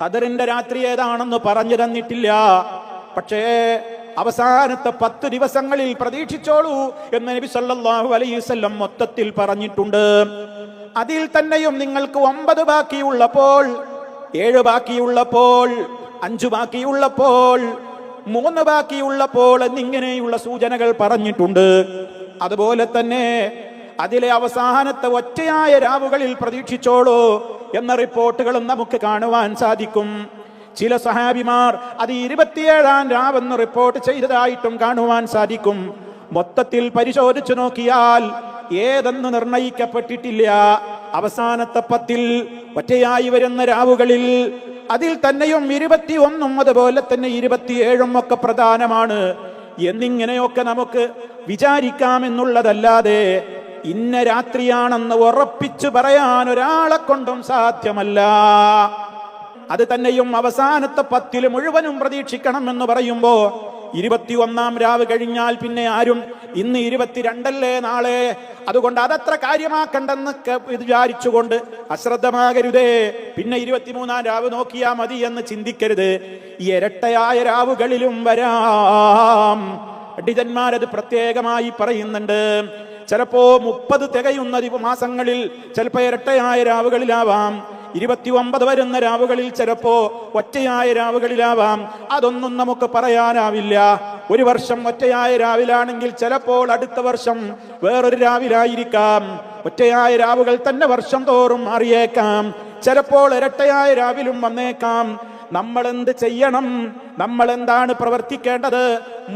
ഖദറിന്റെ രാത്രി ഏതാണെന്ന് പറഞ്ഞു തന്നിട്ടില്ല. പക്ഷേ അവസാനത്തെ 10 ദിവസങ്ങളിൽ പ്രതീക്ഷിച്ചോളൂ എന്ന് നബി സല്ലല്ലാഹു അലൈഹി വസല്ലം മൊത്തത്തിൽ പറഞ്ഞിട്ടുണ്ട്. അതിൽ തന്നെയും നിങ്ങൾക്ക് 9 ബാക്കിയുള്ളപ്പോൾ, 7 ബാക്കിയുള്ളപ്പോൾ, 5 ബാക്കിയുള്ളപ്പോൾ, 3 ബാക്കിയുള്ളപ്പോൾ എന്നിങ്ങനെയുള്ള സൂചനകൾ പറഞ്ഞിട്ടുണ്ട്. അതുപോലെ തന്നെ അതിലെ അവസാനത്തെ ഒറ്റയായ രാവുകളിൽ പ്രതീക്ഷിച്ചോളൂ എന്ന റിപ്പോർട്ടുകളും നമുക്ക് കാണുവാൻ സാധിക്കും. ചില സഹാബിമാർ അത് 27-ാം രാവെന്ന് റിപ്പോർട്ട് ചെയ്തതായിട്ടും കാണുവാൻ സാധിക്കും. മൊത്തത്തിൽ പരിശോധിച്ചു നോക്കിയാൽ ഏതെന്ന് നിർണയിക്കപ്പെട്ടിട്ടില്ല. അവസാനത്തെ 10-ൽ ഒറ്റയായി വരുന്ന രാവുകളിൽ അതിൽ തന്നെയും 21-ഉം അതുപോലെ തന്നെ 27-ഉം ഒക്കെ പ്രധാനമാണ് എന്നിങ്ങനെയൊക്കെ നമുക്ക് വിചാരിക്കാമെന്നുള്ളതല്ലാതെ ഇന്ന രാത്രിയാണെന്ന് ഉറപ്പിച്ചു പറയാൻ ഒരാളെ കൊണ്ടും സാധ്യമല്ല. അത് തന്നെയും അവസാനത്തെ 10-ൽ മുഴുവനും പ്രതീക്ഷിക്കണം എന്ന് പറയുമ്പോ 21-ാം രാവ് കഴിഞ്ഞാൽ പിന്നെ ആരും ഇന്ന് 22 നാളെ, അതുകൊണ്ട് അതത്ര കാര്യമാക്കണ്ടെന്ന് വിചാരിച്ചുകൊണ്ട് അശ്രദ്ധമാകരുതേ. പിന്നെ 23-ാം രാവ് നോക്കിയാ മതി എന്ന് ചിന്തിക്കരുത്. ഈ ഇരട്ടയായ രാവുകളിലും വരാം. പണ്ഡിതന്മാരത് പ്രത്യേകമായി പറയുന്നുണ്ട്. ചിലപ്പോ 30 തികയുന്ന മാസങ്ങളിൽ ചിലപ്പോ ഇരട്ടയായ രാവുകളിലാവാം. 29 വരുന്ന രാവുകളിൽ ചിലപ്പോ ഒറ്റയായ രാവുകളിലാവാം. അതൊന്നും നമുക്ക് പറയാനാവില്ല. ഒരു വർഷം ഒറ്റയായ രാവിലാണെങ്കിൽ ചിലപ്പോൾ അടുത്ത വർഷം വേറൊരു രാവിലായിരിക്കാം. ഒറ്റയായ രാവുകൾ തന്നെ വർഷം തോറും മാറിയേക്കാം. ചിലപ്പോൾ ഇരട്ടയായ രാവിലും വന്നേക്കാം. നമ്മൾ എന്ത് ചെയ്യണം? നമ്മൾ എന്താണ് പ്രവർത്തിക്കേണ്ടത്?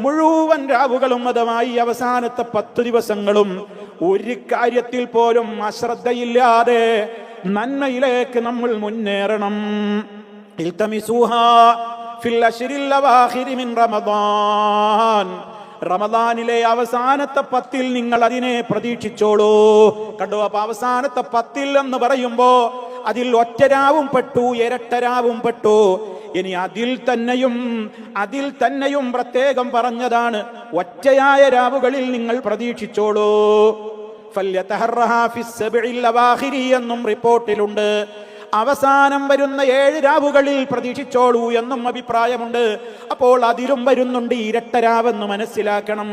മുഴുവൻ രാവുകളും അതുമായി അവസാനത്തെ 10 ദിവസങ്ങളും ഒരു കാര്യത്തിൽ പോലും അശ്രദ്ധയില്ലാതെ നന്മയിലേക്ക് നമ്മൾ മുന്നേറണം. റമദാനിലെ അവസാനത്തെ 10-ൽ നിങ്ങൾ അതിനെ പ്രതീക്ഷിച്ചോളൂ. കണ്ടോ? അപ്പൊ അവസാനത്തെ 10-ൽ എന്ന് പറയുമ്പോ അതിൽ ഒറ്റരാവും പെട്ടു, ഇരട്ടരാവും പെട്ടു. ഇനി അതിൽ തന്നെയും പ്രത്യേകം പറഞ്ഞതാണ് ഒറ്റയായ രാവുകളിൽ നിങ്ങൾ പ്രതീക്ഷിച്ചോളൂ. എന്നും റിപ്പോർട്ടിലുണ്ട്. അവസാനം വരുന്ന 7 രാവുകളിൽ പ്രതീക്ഷിച്ചോളൂ എന്നും അഭിപ്രായമുണ്ട്. അപ്പോൾ അതിലും വരുന്നുണ്ട് ഇരട്ടരാവെന്ന് മനസ്സിലാക്കണം.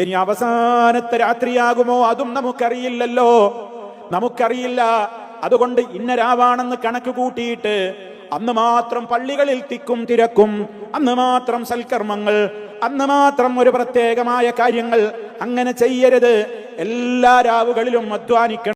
ഇനി അവസാനത്തെ രാത്രിയാകുമോ അതും നമുക്കറിയില്ലല്ലോ, നമുക്കറിയില്ല. അതുകൊണ്ട് ഇന്ന രാവാണെന്ന് കണക്ക് കൂട്ടിയിട്ട് അന്ന് മാത്രം പള്ളികളിൽ തിക്കും തിരക്കും, അന്ന് മാത്രം സൽക്കർമ്മങ്ങൾ, അന്ന് മാത്രം ഒരു പ്രത്യേകമായ കാര്യങ്ങൾ അങ്ങനെ ചെയ്യരുത്. എല്ലാ രാവുകളിലും അധ്വാനിക്കണം.